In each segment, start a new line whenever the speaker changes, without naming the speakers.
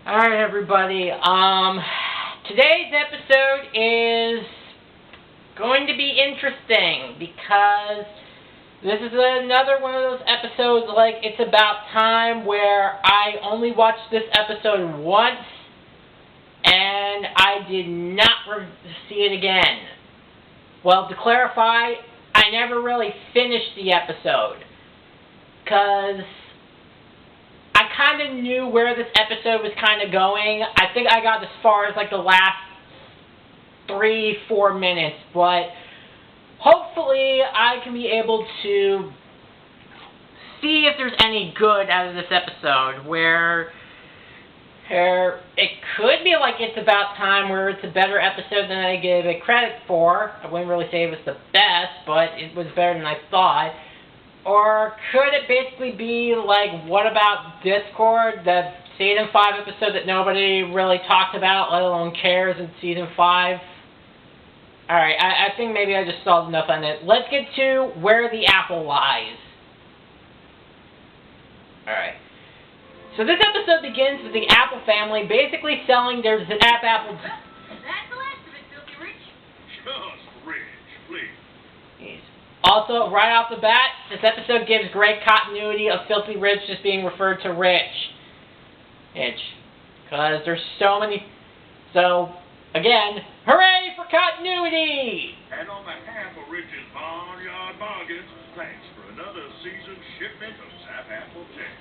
Alright, everybody. Today's episode is going to be interesting because this is another one of those episodes like It's About Time where I only watched this episode once and I did not see it again. Well, to clarify, I never really finished the episode because I kind of knew where this episode was kind of going. I think I got as far as like the last 3-4 minutes, but hopefully I can be able to see if there's any good out of this episode where it could be like It's About Time where it's a better episode than I gave it credit for. I wouldn't really say it was the best, but it was better than I thought. Or could it basically be like What About Discord, the Season 5 episode that nobody really talked about, let alone cares in Season 5? Alright, I think maybe I just stalled enough on it. Let's get to Where the Apple Lies. Alright. So this episode begins with the Apple family basically selling their Zap apples.
That's the last of it, Filthy Rich.
Just Rich, please.
Also, right off the bat, this episode gives great continuity of Filthy Rich just being referred to Rich. Because there's so many... So, again, hooray for continuity!
And on behalf of Rich's Barnyard Bargains, thanks for another season shipment of Zap Applejack.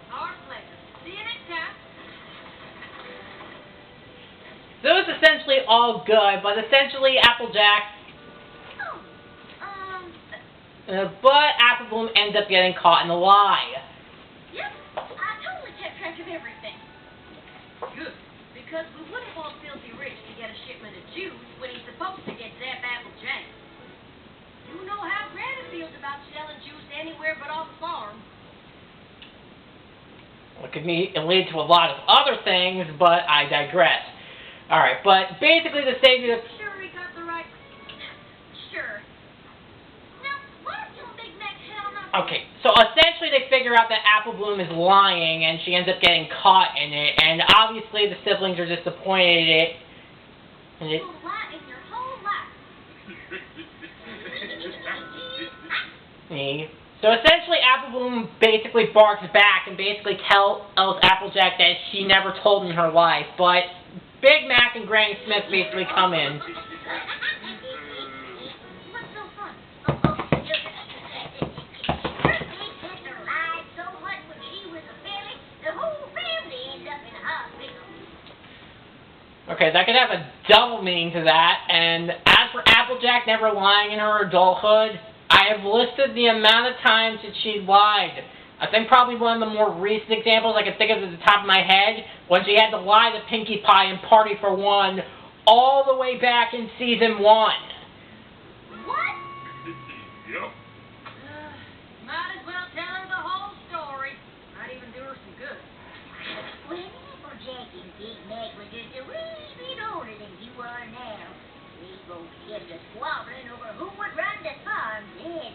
Our pleasure. See you next time.
So it's essentially all good, but essentially Applejack... but Apple Bloom ends up getting caught in the lie.
Yep, I totally kept track of everything. Good, because we wouldn't want Filthy Rich to get a shipment of juice when he's supposed to get Zap Applejack. You know how Granny feels about selling juice anywhere but on the farm.
Well, it could lead to a lot of other things, but I digress. Alright, but basically the savior...
Sure we got the right... Sure.
Okay, so essentially they figure out that Apple Bloom is lying and she ends up getting caught in it, and obviously the siblings are disappointed in it.
You'll lie in your whole life.
So essentially Apple Bloom basically barks back and basically tells Applejack that she never told in her life, but Big Mac and Granny Smith basically come in. Okay, that could have a double meaning to that, and as for Applejack never lying in her adulthood, I have listed the amount of times that she lied. I think probably one of the more recent examples I can think of at the top of my head, when she had to lie to Pinkie Pie in Party for One, all the way back in Season 1.
What?
Yep.
Might as well tell her the whole story. Might even do her some good.
When Applejack and Big Mac were just a wee bit older than you are now, they both kept a squabbling over who would run the farm then.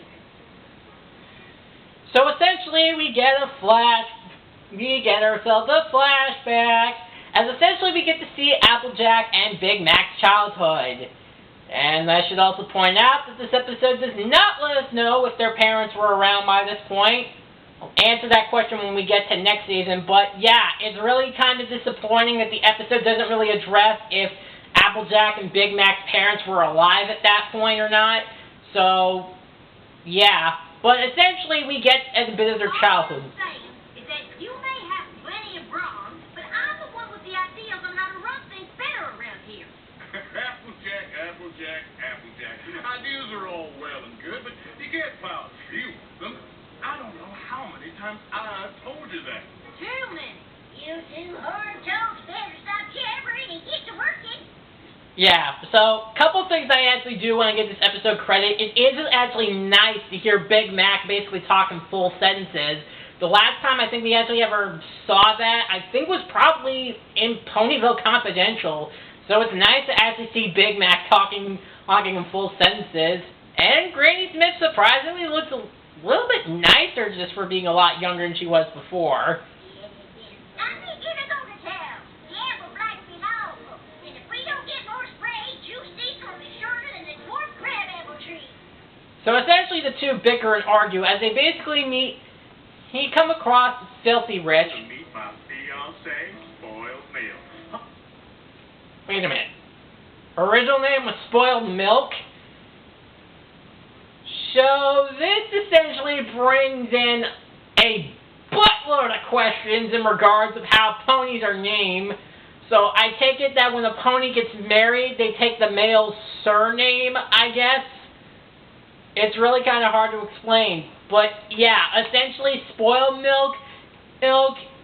So essentially we get ourselves a flashback, as essentially we get to see Applejack and Big Mac's childhood. And I should also point out that this episode does not let us know if their parents were around by this point. I'll answer that question when we get to next season, but yeah, it's really kind of disappointing that the episode doesn't really address if Applejack and Big Mac's parents were alive at that point or not. So, yeah. But essentially, we get a bit of their childhood.
All I'm saying is that you may have plenty of brawn, but I'm the one with the ideas on how to run things better around here.
Applejack. Ideas are all well and good, but you can't plow a few of them. I don't know how many times I've told you that.
Too many.
You two hard-toes better stop jabbering and get to working.
Yeah, so a couple things I actually do want to give this episode credit. It is actually nice to hear Big Mac basically talk in full sentences. The last time I think we actually ever saw that, I think was probably in Ponyville Confidential. So it's nice to actually see Big Mac talking in full sentences. And Granny Smith surprisingly looks a little bit nicer just for being a lot younger than she was before.
I'm going to go to town.
So essentially the two bicker and argue as they basically meet. He come across Filthy Rich.
Meet my fiancée, Spoiled Milk. Huh?
Wait a minute. Original name was Spoiled Milk. So this essentially brings in a buttload of questions in regards of how ponies are named. So I take it that when a pony gets married, they take the male's surname, I guess. It's really kind of hard to explain. But yeah, essentially Spoiled Milk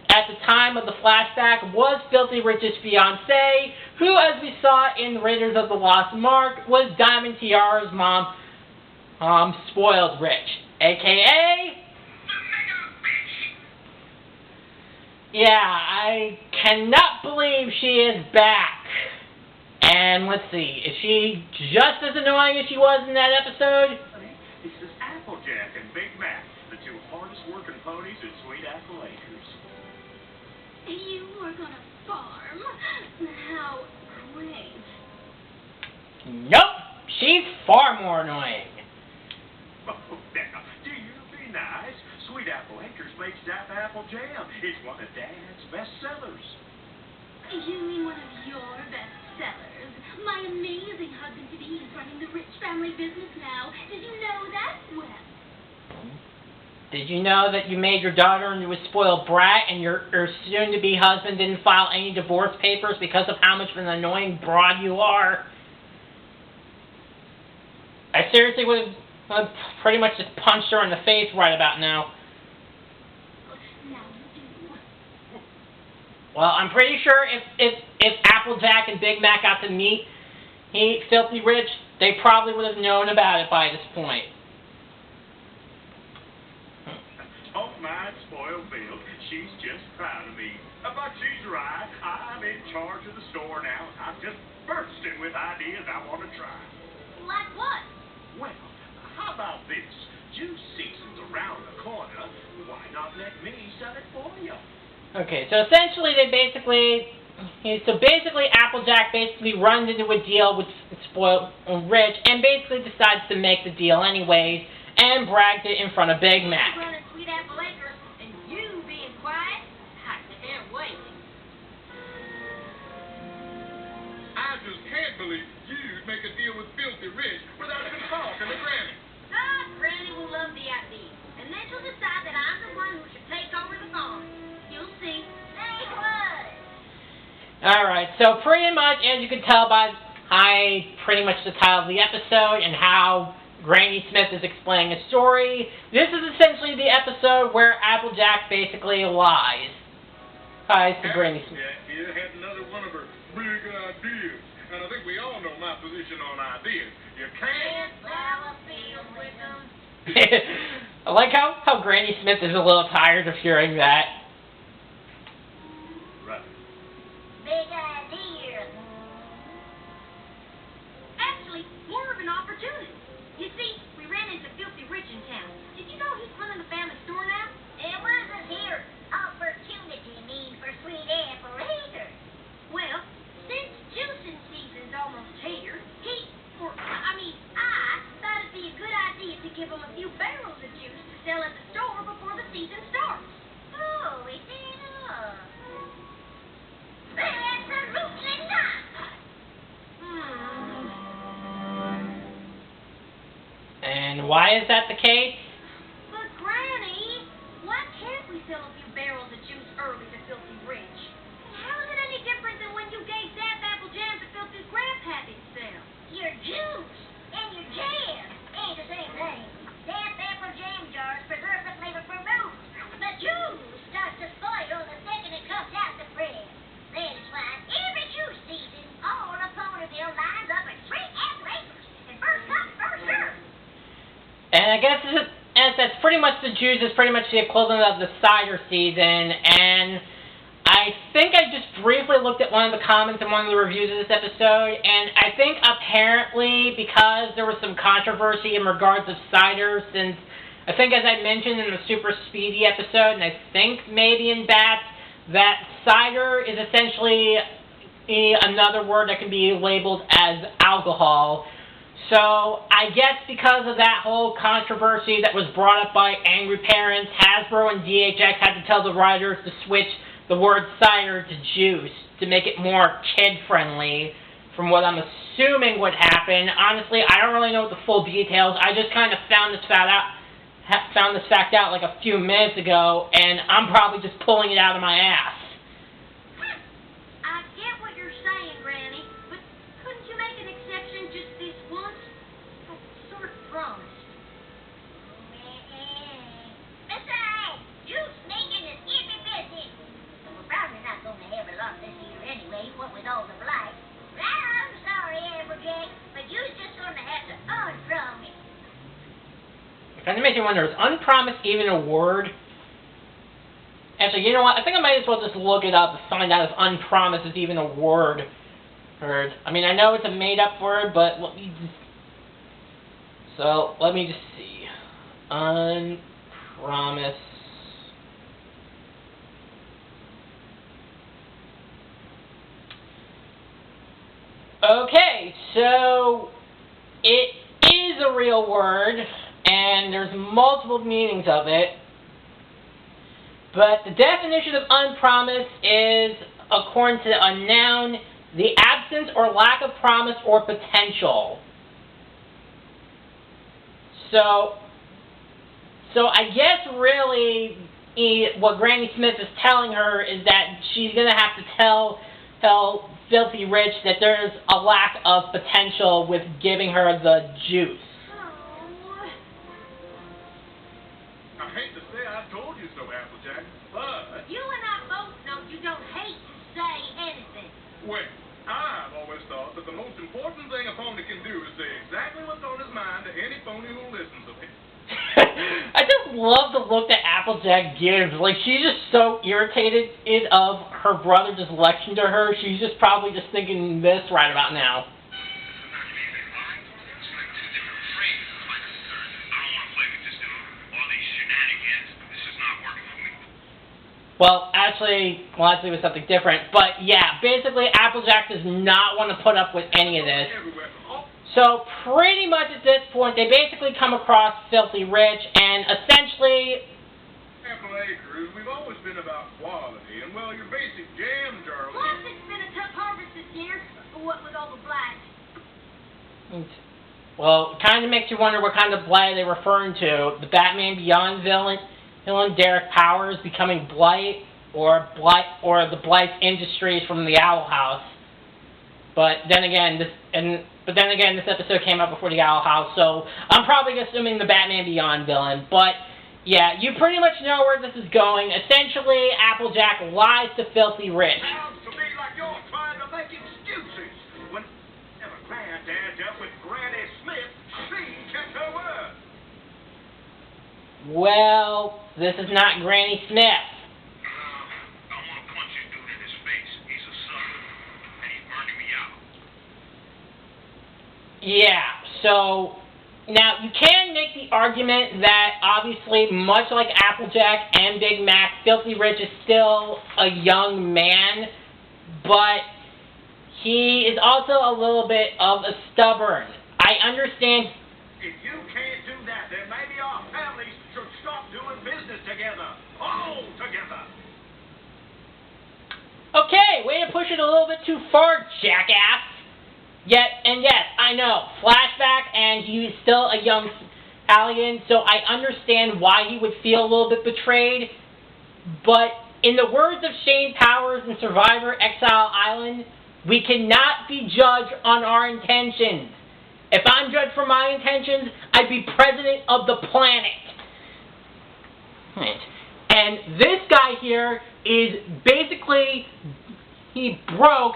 at the time of the flashback was Filthy Rich's fiancée, who, as we saw in Raiders of the Lost Mark, was Diamond Tiara's mom, Spoiled Rich, aka... Yeah, I cannot believe she is back. And let's see, is she just as annoying as she was in that episode?
This is Applejack and Big Mac, the two hardest working ponies at Sweet Apple Acres.
You work on a farm? How great.
Nope, she's far more annoying.
Oh, now, do you be nice? Sweet Apple Acres makes Zap Apple Jam. It's one of Dad's best sellers.
You mean one of your best sellers? My amazing husband-to-be is running the Rich family business now. Did you know that? Well...
Did you know that you made your daughter into a spoiled brat and your soon-to-be husband didn't file any divorce papers because of how much of an annoying broad you are? I seriously would have pretty much just punched her in the face right about now.
Now you do.
Well, I'm pretty sure if Applejack and Big Mac got to meet Filthy Rich, they probably would have known about it by this point.
Oh, my Spoiled Milk, she's just proud of me. But she's right. I'm in charge of the store now. I'm just bursting with ideas I want to try.
Like what?
Well, how about this? Juice season's around the corner. Why not let me sell it for you?
Okay, so essentially Applejack basically runs into a deal with Spoiled Rich and basically decides to make the deal anyways and brags it in front of Big Mac.
Running Sweet Apple Acres and you being quiet? I can't wait.
I just can't believe you'd make a deal with Filthy Rich without even talking to Granny.
Granny will love the idea. And then she'll decide that I'm the one who should take over the farm. You'll see.
Say what?
Alright, so pretty much, as you can tell by pretty much the title of the episode and how Granny Smith is explaining a story, this is essentially the episode where Applejack basically lies. Hi, it's Granny Smith.
Yeah, had another one of her big ideas. And I think we all know my position on ideas. You can't
plow a field with them.
I like how Granny Smith is a little tired of hearing that.
Right.
Big idea.
Actually, more of an opportunity. You see, we ran into Filthy Rich in town. Did you know he's running the family store now?
And what does here opportunity mean for Sweet Apple Acres?
Well, since juicing season's almost here, I thought it'd be a good idea to give him a few barrels of juice to sell at the store before the season starts.
Oh, we did all. Absolutely not.
And why is that the case?
But Granny, why can't we sell a few barrels of juice early to Filthy Rich? How is it any different than when you gave Zap Apple Jam to Filthy's grandpappy to sell?
Your juice and your jam ain't the same thing. Zap Apple Jam jars preserve the flavor for moves. The juice starts to spoil the second it comes out the press. That is why every juice season, all of Ponyville lines up at Sweet Apple Acres. And first come, first served.
And I guess that's pretty much the juice is pretty much the equivalent of the cider season. And I think I just briefly looked at one of the comments in one of the reviews of this episode, and I think apparently because there was some controversy in regards of cider, since I think as I mentioned in the Super Speedy episode, and I think maybe in Bats, that cider is essentially another word that can be labeled as alcohol. So, I guess because of that whole controversy that was brought up by angry parents, Hasbro and DHX had to tell the writers to switch the word cider to juice to make it more kid-friendly, from what I'm assuming would happen. Honestly, I don't really know the full details. I just kind of found this fact out like a few minutes ago, and I'm probably just pulling it out of my ass.
I get what you're saying, Granny, but couldn't you make an exception just this once? I sort of promised.
Besides, juice making is easy business. We're probably not going to have a lot this year anyway, what with all the blight. I'm sorry, Applejack, but you're just going to have to unpromise.
It kind of makes me wonder, is unpromised even a word? Actually, you know what? I think I might as well just look it up to find out if unpromised is even a word. I mean, I know it's a made-up word, but let me just see. Unpromised. Okay, so it is a real word, and there's multiple meanings of it. But the definition of unpromised is, according to a noun, the absence or lack of promise or potential. So I guess really what Granny Smith is telling her is that she's going to have to tell Filthy Rich that there's a lack of potential with giving her the juice.
I hate to say I told you so, Applejack, but...
You and I both know you don't hate to say anything.
Well, I've always thought that the most important thing a pony can do is say exactly what's on his mind to any pony who listens to him.
I just love the look that Applejack gives. Like, she's just so irritated of her brother just lecturing to her. She's just probably just thinking this right about now. Well, actually it was something different. But yeah, basically Applejack does not want to put up with any of this. So pretty much at this point, they basically come across Filthy Rich, and essentially...
Apple Acres, we've always been about quality, and well, your basic jam jar...
Plus, it's been a tough harvest this year, what with all the blight.
Well, it kind of makes you wonder what kind of blight they're referring to. The Batman Beyond villain Derek Powers becoming Blight, or the Blight Industries from the Owl House. But then again, this episode came out before the Owl House, so I'm probably assuming the Batman Beyond villain. But yeah, you pretty much know where this is going. Essentially, Applejack lies to Filthy Rich.
Sounds to me like you're trying to make excuses. Whenever Granddad dealt with Granny Smith, she kept her word.
Well, this is not Granny Smith. Yeah, so now you can make the argument that obviously, much like Applejack and Big Mac, Filthy Rich is still a young man, but he is also a little bit of a stubborn. I understand.
If you can't do that, then maybe our families should stop doing business together. All together.
Okay, way to push it a little bit too far, jackass. Yes, I know, flashback, and he's still a young alien, so I understand why he would feel a little bit betrayed, but in the words of Shane Powers in Survivor Exile Island, we cannot be judged on our intentions. If I'm judged for my intentions, I'd be president of the planet. And this guy here is basically, he broke.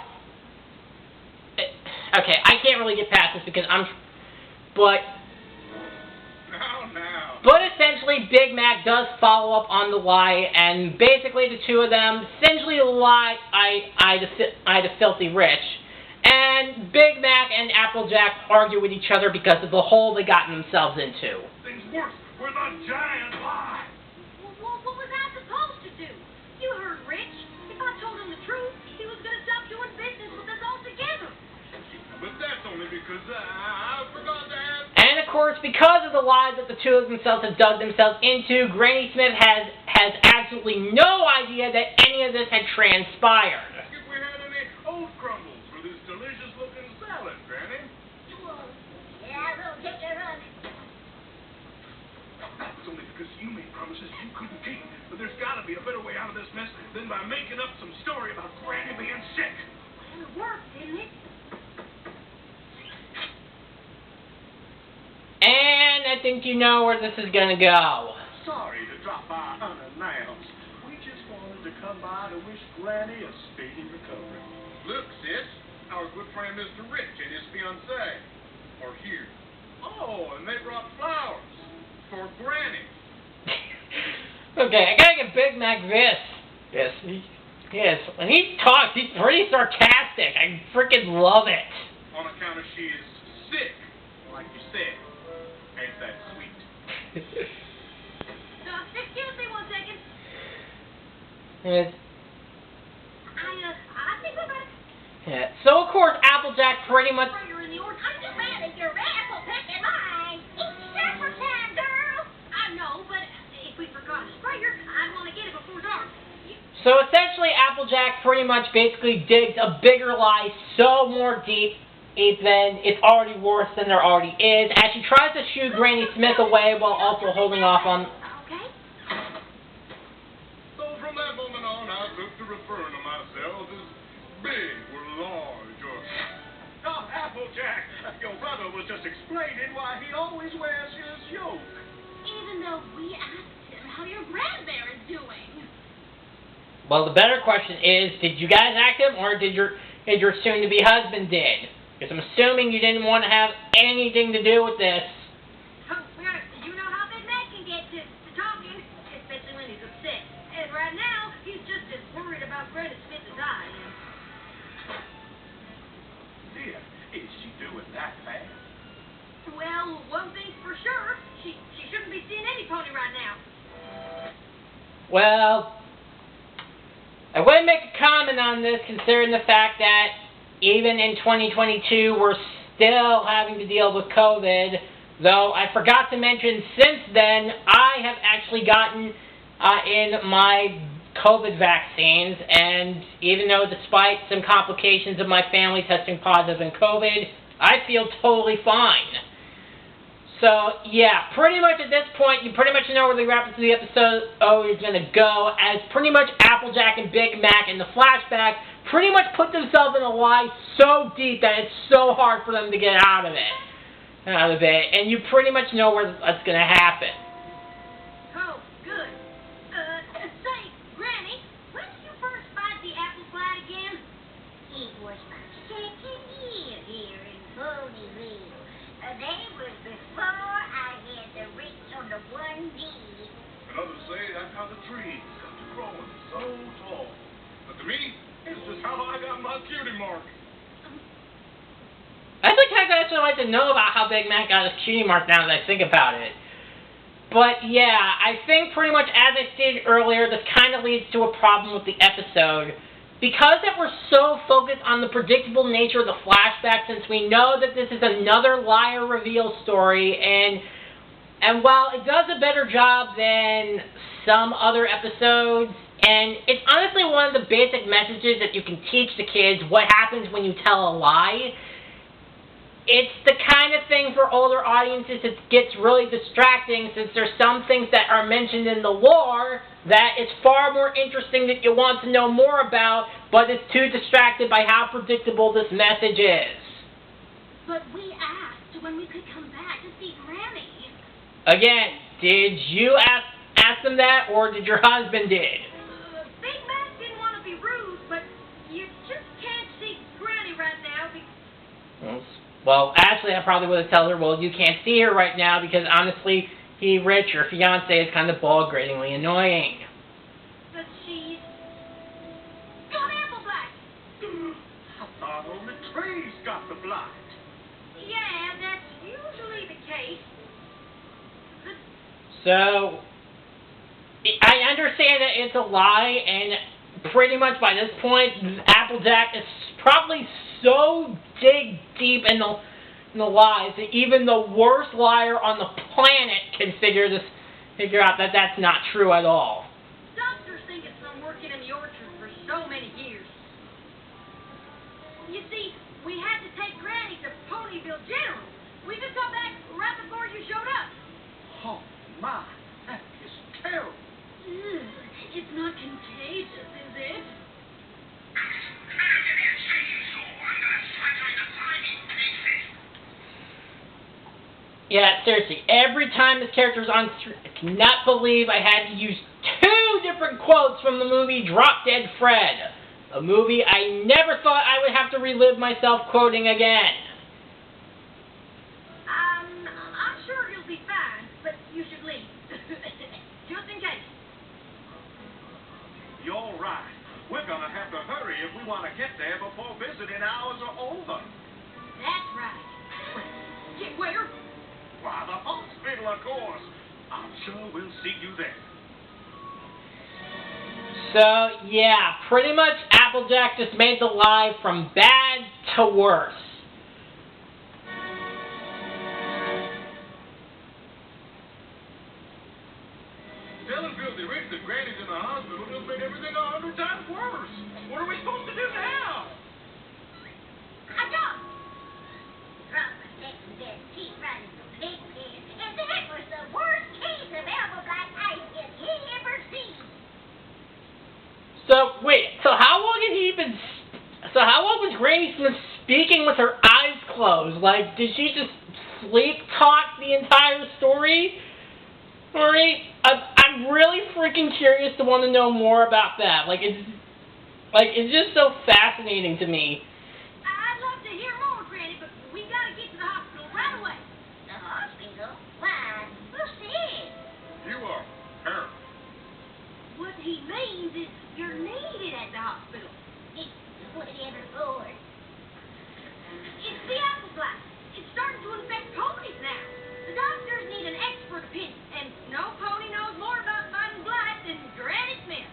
Okay, I can't really get past this because but essentially Big Mac does follow up on the lie, and basically the two of them essentially lie to Filthy Rich. And Big Mac and Applejack argue with each other because of the hole they got themselves into.
Things worse with a giant lie.
Well, what was I supposed to do? You heard Rich. If I told him the truth, he was going to stop doing business with us altogether.
But that's only because I forgot.
course, because of the lies that the two of themselves have dug themselves into, Granny Smith has absolutely no idea that any of this had transpired.
If we had any oat crumbles for this delicious-looking salad, Granny.
Yeah, we'll take your run.
That was only because you made promises you couldn't keep. But there's got to be a better way out of this mess than by making up some story about Granny being sick.
Well, it worked, didn't it?
And I think you know where this is gonna go.
Sorry to drop by unannounced. We just wanted to come by to wish Granny a speedy recovery. Look, sis, our good friend Mr. Rich and his fiancée are here. Oh, and they brought flowers for Granny.
Okay, I gotta give Big Mac this. Yes, when he talks, he's pretty sarcastic. I freaking love it.
On account of she is sick, like you said. Ain't that sweet?
Excuse me 1 second.
Yes.
I think we're about to...
Yeah. So, of course, Applejack pretty much...
You're in the orchard.
I'm just mad at your apple picking mine. It's supper time, girl.
I know, but if we forgot a sprayer, I'd want to get it before dark.
So, essentially, Applejack pretty much basically digs a bigger lie so more deep than it's already worse than there already is, as she tries to shoo Granny Smith away while also holding off on...
Okay.
So from that moment on, I took to referring to myself as big or large or... Oh, Applejack, your brother was just explaining why he always wears his yoke.
Even though we asked him how your grandmare is doing.
Well, the better question is, did you guys act him, or did your soon-to-be husband did? Because I'm assuming you didn't want to have anything to do with this.
Oh, you know how Big Mac can get to talking, especially when he's upset. And right now, he's just as worried about Granny Smith as I am.
Dear, is she doing that bad?
Well, one thing's for sure, she shouldn't be seeing any pony right now.
Well, I wouldn't make a comment on this considering the fact that even in 2022, we're still having to deal with COVID, though I forgot to mention since then, I have actually gotten in my COVID vaccines, and even though despite some complications of my family testing positive in COVID, I feel totally fine. So, yeah, pretty much at this point, you pretty much know where the wrap up of the episode is going to go, as pretty much Applejack and Big Mac in the flashback pretty much put themselves in a lie so deep that it's so hard for them to get out of it. And you pretty much know where that's going to happen.
Oh, good. Say, Granny, when did you first find the apple slide again?
It was my second year here in Ponyville. That was before I had the reach on the 1D.
And others say that's how the trees got to growing so tall. But to me, it's just how I got my cutie mark.
I'd actually like to know about how Big Mac got his cutie mark now that I think about it. But yeah, I think pretty much as I stated earlier, this kind of leads to a problem with the episode. Because that we're so focused on the predictable nature of the flashback, since we know that this is another liar reveal story, and while it does a better job than some other episodes, and it's honestly one of the basic messages that you can teach the kids what happens when you tell a lie, it's the kind of thing for older audiences that gets really distracting, since there's some things that are mentioned in the lore that is far more interesting that you want to know more about, but it's too distracted by how predictable this message is.
But we asked when we could come back to see Granny.
Again, did you ask them that, or did your husband did?
Big Mac didn't want to be rude, but you just can't see Granny right now.
Well, actually, I probably would have told her, well, you can't see her right now because, honestly, Rich, your fiancé, is kind of ball-gradingly annoying.
But she's got apple black.
I thought only trees got the blight.
Yeah, that's usually the case.
So, I understand that it's a lie, and pretty much by this point, Applejack is probably so dig deep in the the lies that even the worst liar on the planet can figure out that that's not true at all.
Doctors think it's from working in the orchard for so many years. You see, we had to take Granny to Ponyville General. We just got back right before you showed up.
Oh, my. That is terrible.
It's not contagious, is it?
Yeah, seriously, every time this character was on screen, I cannot believe I had to use 2 different quotes from the movie Drop Dead Fred, a movie I never thought I would have to relive myself quoting again.
I'm sure you'll be fine, but you should leave. Just in case.
You're right. We're going to have to hurry if we want to get there before visiting hours are over.
That's right. Get where?
Why, the hospital, of course. I'm sure we'll see you there.
So, yeah, pretty much Applejack just made the lie from bad to worse.
Telling Filthy Rich that Granny's in the hospital just made everything 100 times worse. What are we supposed to do now?
I don't. Drop my second best teeth right in the pig pen, and that was the worst case of elbow black ice you ever seen.
So, wait, so how long was Granny Smith speaking with her eyes closed? Like, did she just sleep talk the entire story? Marie, I'm really freaking curious to want to know more about that. It's just so fascinating to me.
I'd love to hear more, Granny, but we gotta get to the hospital right away.
The hospital? Why? Who's sick?
You are Harry.
What he means is you're needed at the hospital.
Whatever for.
It's the apple blight. It's starting to infect ponies now. The doctors need an expert opinion, and no pony knows more about fighting blight than Granny Smith.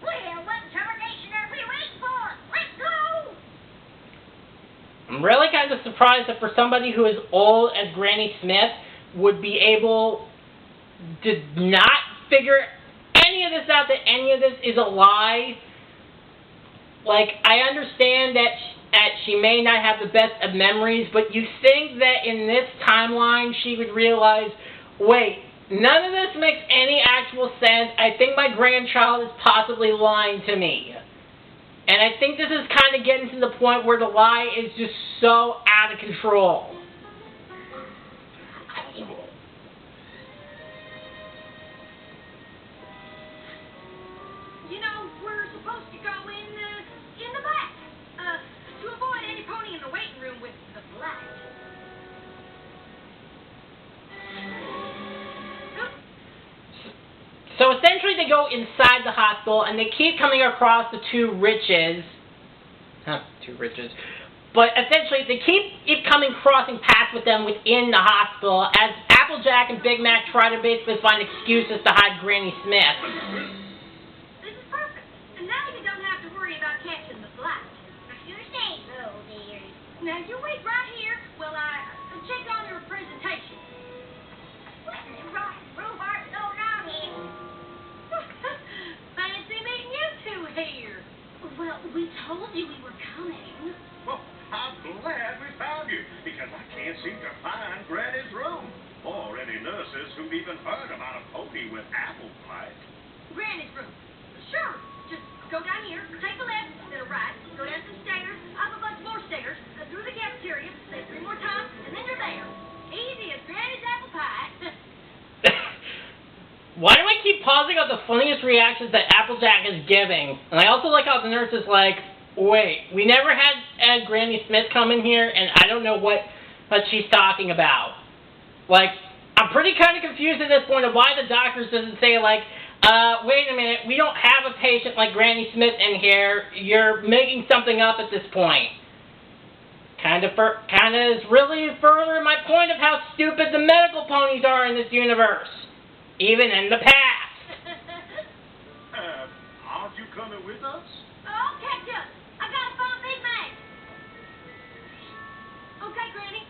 Well, what termination are we waiting for? Let's go!
I'm really kind of surprised that for somebody who is old as Granny Smith would be able to not figure any of this out, that any of this is a lie. Like, I understand that she may not have the best of memories, but you think that in this timeline she would realize, wait, none of this makes any actual sense. I think my grandchild is possibly lying to me. And I think this is kind of getting to the point where the lie is just so out of control.
You know, we're supposed to go in the back, to avoid any pony in the waiting room with the blight.
So essentially they go inside the hospital and they keep coming across the two riches. But essentially they keep crossing paths with them within the hospital as Applejack and Big Mac try to basically find excuses to hide Granny Smith.
This is perfect. And now you don't have to worry about catching the blight.
You say so, dear.
Now you wait right here while I check on your presentation.
What in the rotten rhubarb going on here?
Fancy meeting you two here. Well, we told you we were coming.
Well, I'm glad we found you, because I can't seem to find Granny's room, or any nurses who've even heard about a pony with apple blight.
Granny's room. Sure. Just go down here, take a left, then a right, go down some stairs, up a bunch more stairs, through the cafeteria, say 3 more times, and then you're there. Easy as Granny's apple pie.
Why do I keep pausing on the funniest reactions that Applejack is giving? And I also like how the nurse is like, wait, we never had Granny Smith come in here, and I don't know what she's talking about. Like, I'm pretty kind of confused at this point of why the doctors doesn't say, like, wait a minute, we don't have a patient like Granny Smith in here. You're making something up at this point. Kind of is really furthering my point of how stupid the medical ponies are in this universe. Even in the past.
Aren't you coming with us?
Oh, catch up. I gotta find Big Mac. Okay, Granny,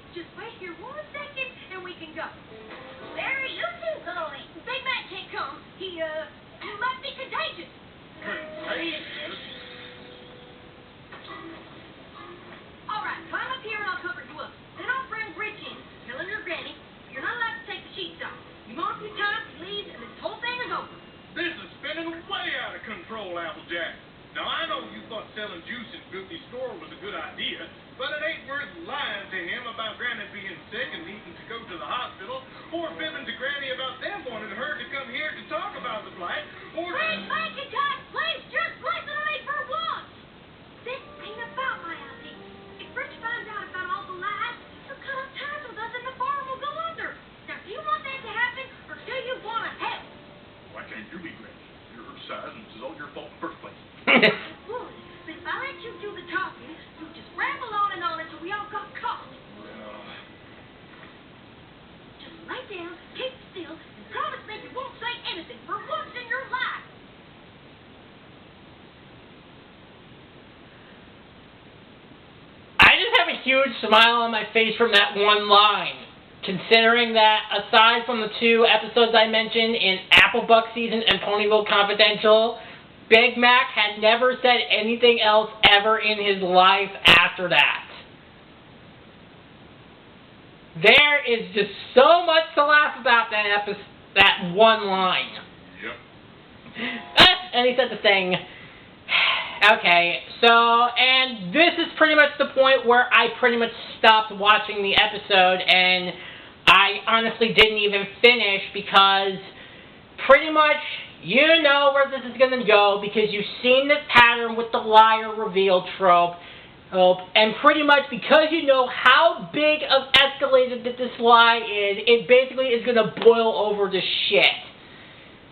juice in Filthy's store was a good idea, but it ain't worth lying to him about Granny being sick and needing to go to the hospital, or fibbing to Granny about them wanting her to come here to talk about the blight, or...
Big Macintosh, please just listen to me for once! This ain't about my idea. If Rich finds out about all the lies, he'll cut up ties with us and the farm will go under. Now, do you want that to happen, or do you want to help?
Why can't you be Granny? You're her size, and this is all your fault in the first place.
I would, but if I let you do the talking, you'll just ramble on until we all got caught.
Well...
Just lay down, keep still, and promise me you won't say anything for once in your life.
I just have a huge smile on my face from that one line. Considering that, aside from the 2 episodes I mentioned in Applebuck Season and Ponyville Confidential, Big Mac had never said anything else ever in his life after that. There is just so much to laugh about that one line.
Yep.
And he said the thing. Okay, so, and this is pretty much the point where I pretty much stopped watching the episode, and I honestly didn't even finish because pretty much you know where this is going to go because you've seen this pattern with the liar reveal trope, and pretty much because you know how big of escalated that this lie is, it basically is going to boil over to shit.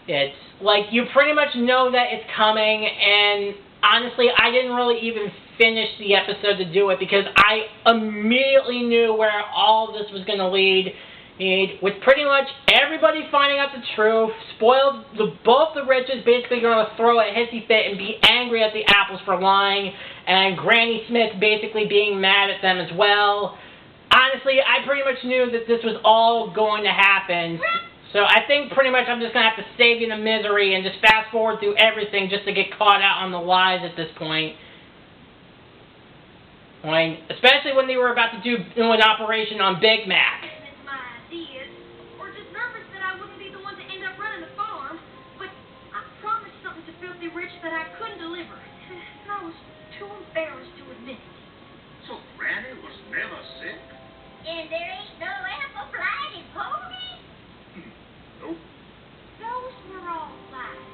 It's like you pretty much know that it's coming, and honestly, I didn't really even finish the episode to do it because I immediately knew where all this was going to lead, with pretty much everybody finding out the truth, both the Riches basically going to throw a hissy fit and be angry at the Apples for lying, and Granny Smith basically being mad at them as well. Honestly, I pretty much knew that this was all going to happen. So I think pretty much I'm just going to have to save you the misery and just fast forward through everything just to get caught out on the lies at this point. Especially when they were about to do an operation on Big Mac.
It's my ideas, or just nervous that I wouldn't be the one to end up running the farm, but I promised something to Filthy Rich that I couldn't deliver, and I was too embarrassed to admit it.
So Granny was never sick?
And there ain't no apple blighted pony?
Nope.
Those were all lies.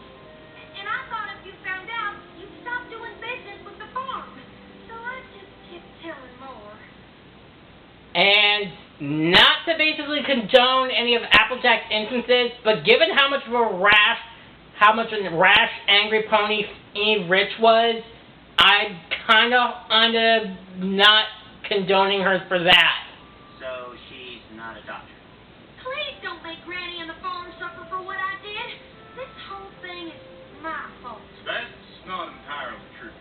And I thought if you found out, you'd stop doing business with the farm. So I just kept telling more.
And not to basically condone any of Applejack's instances, but given how much of a rash, angry pony Rich was, I'm kind of not condoning her for that.
So she's not a doctor.
Please don't make Granny and the farm suffer for what I did. This whole thing is my fault.
That's not entirely true.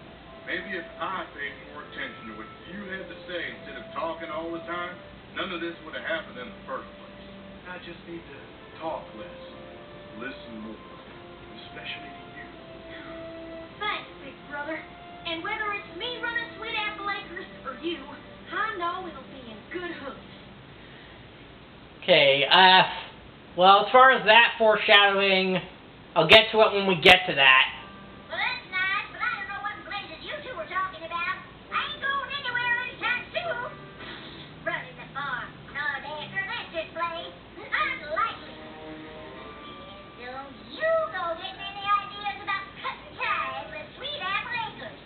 Maybe if I paid more attention to what you had to say instead of talking all the time, none of this would have happened in the first place. I just need to talk less, listen more, especially to you.
Thanks, big brother. And whether it's me running Sweet Apple Acres or you, I know it'll be in good hooks.
Okay, well, as far as that foreshadowing, I'll get to it when we get to that.
Well, that's nice, but I don't know what blazes you 2 were talking about. I ain't going anywhere anytime soon. Running the farm, not after that display. Unlikely. Don't you go get me any ideas about cutting ties with Sweet Apple Acres.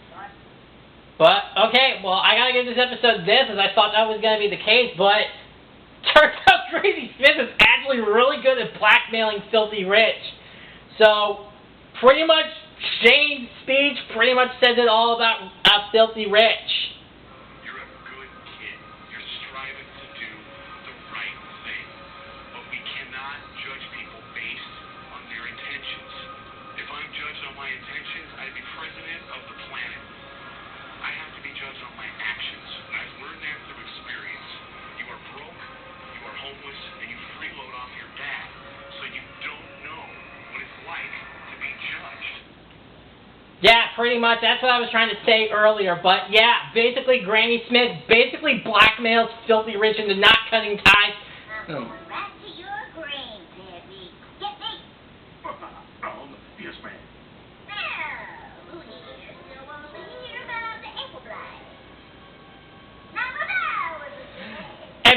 But, okay, well, I gotta give this episode this, as I thought that was gonna be the case, but turns out Granny Smith is actually really good at blackmailing Filthy Rich. So, pretty much, Shane's speech pretty much says it all about Filthy Rich.
You're a good kid. You're striving to do the right thing. But we cannot judge people based on their intentions. If I'm judged on my intentions, I'd be president of the planet. I have to be judged on my actions. And I've learned that through experience. You are broke, you are homeless, and you freeload off your dad. So you don't know what it's like to be judged.
Yeah, pretty much. That's what I was trying to say earlier. But yeah, basically Granny Smith basically blackmails Filthy Rich into not cutting ties.
I'm going back to your grandpappy. Get me.
Yes, ma'am.
Now, who here still wants to hear about the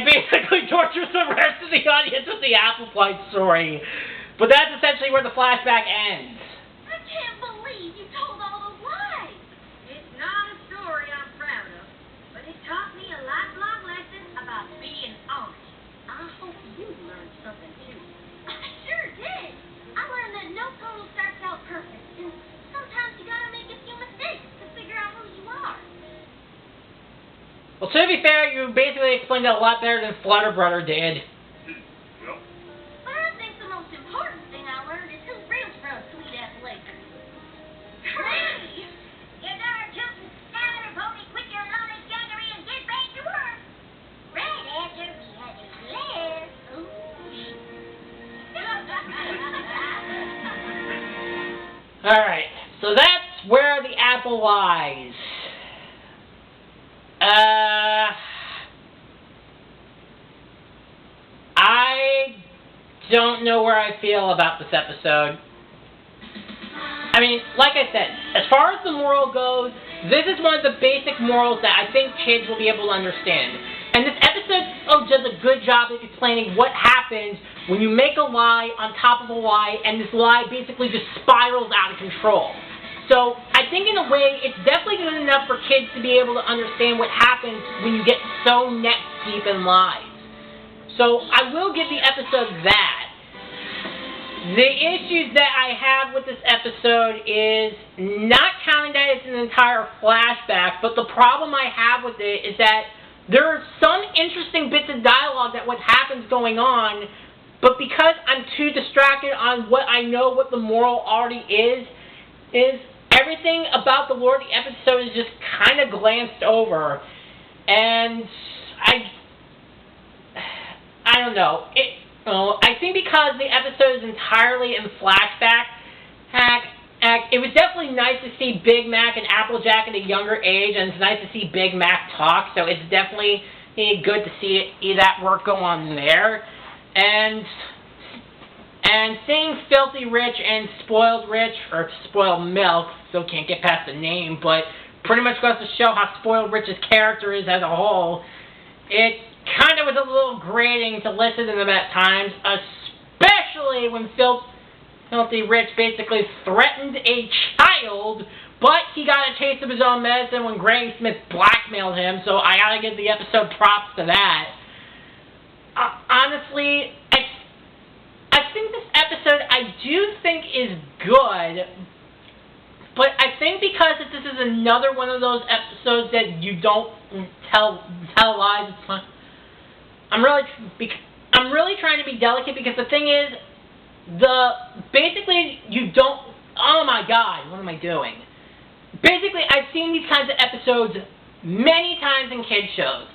basically tortures the rest of the audience with the Applejacks story. But that's essentially where the flashback ends.
I can't believe you told all those lies. It's not a story I'm proud of, but it taught me a lifelong lesson about being honest. I hope you learned something too.
I sure did. I learned that no total starts out perfect, and sometimes you gotta make a few mistakes to figure out who you are.
Well, to be fair, you basically explained it a lot better than Flutter Brother did.
Well,
But I think the most important thing I learned is who reels from sweet Applejack. Hooray! Get our tilting scatter, pony, quit your lonely jaggery and get back to work. Right after we had a lair.
Alright, so that's where the apple lies. I don't know where I feel about this episode. I mean, like I said, as far as the moral goes, this is one of the basic morals that I think kids will be able to understand. And this episode does a good job of explaining what happens when you make a lie on top of a lie, and this lie basically just spirals out of control. So, I think in a way, it's definitely good enough for kids to be able to understand what happens when you get so neck deep in lies. So, I will give the episode that. The issues that I have with this episode is not counting that it's an entire flashback, but the problem I have with it is that there are some interesting bits of dialogue that what happens going on, but because I'm too distracted on what I know what the moral already is everything about the lore of the episode is just kind of glanced over. And I don't know. I think because the episode is entirely in flashback, it was definitely nice to see Big Mac and Applejack at a younger age, and it's nice to see Big Mac talk, so it's definitely good to see that work go on there. And seeing Filthy Rich and Spoiled Rich, or Spoiled Milk, still can't get past the name, but pretty much goes to show how Spoiled Rich's character is as a whole. It kind of was a little grating to listen to them at times, especially when Filthy Rich basically threatened a child, but he got a taste of his own medicine when Granny Smith blackmailed him, so I gotta give the episode props to that. Honestly, I think this episode I do think is good, but I think because this is another one of those episodes that you don't tell lies, it's fun. I'm really trying to be delicate because the thing is, basically you don't. Oh my God, what am I doing? Basically, I've seen these kinds of episodes many times in kids shows.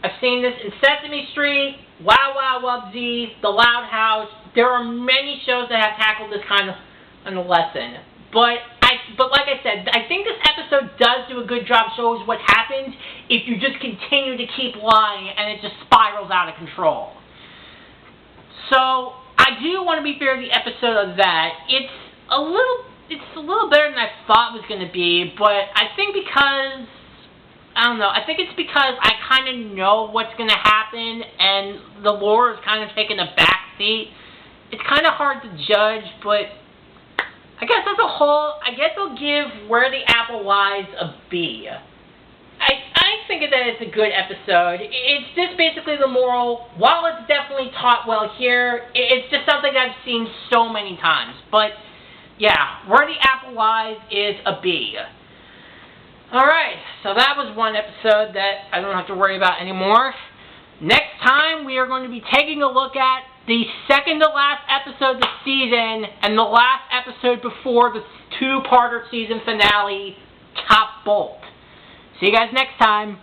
I've seen this in Sesame Street, Wow Wow Wubbzy, The Loud House. There are many shows that have tackled this kind of lesson. But like I said, I think this episode does do a good job showing what happens if you just continue to keep lying and it just spirals out of control. So, I do want to be fair to the episode of that. It's a little better than I thought it was going to be, but I think because, I don't know, I think it's because I kind of know what's going to happen and the lore is kind of taking a back seat. It's kind of hard to judge, but I guess as a whole, I guess I'll give Where the Apple Lies a B. I think that it's a good episode. It's just basically the moral. While it's definitely taught well here, it's just something I've seen so many times. But, yeah, Where the Apple Lies is a B. Alright, so that was one episode that I don't have to worry about anymore. Next time, we are going to be taking a look at the second to last episode of the season and the last episode before the two-parter season finale, Top Bolt. See you guys next time.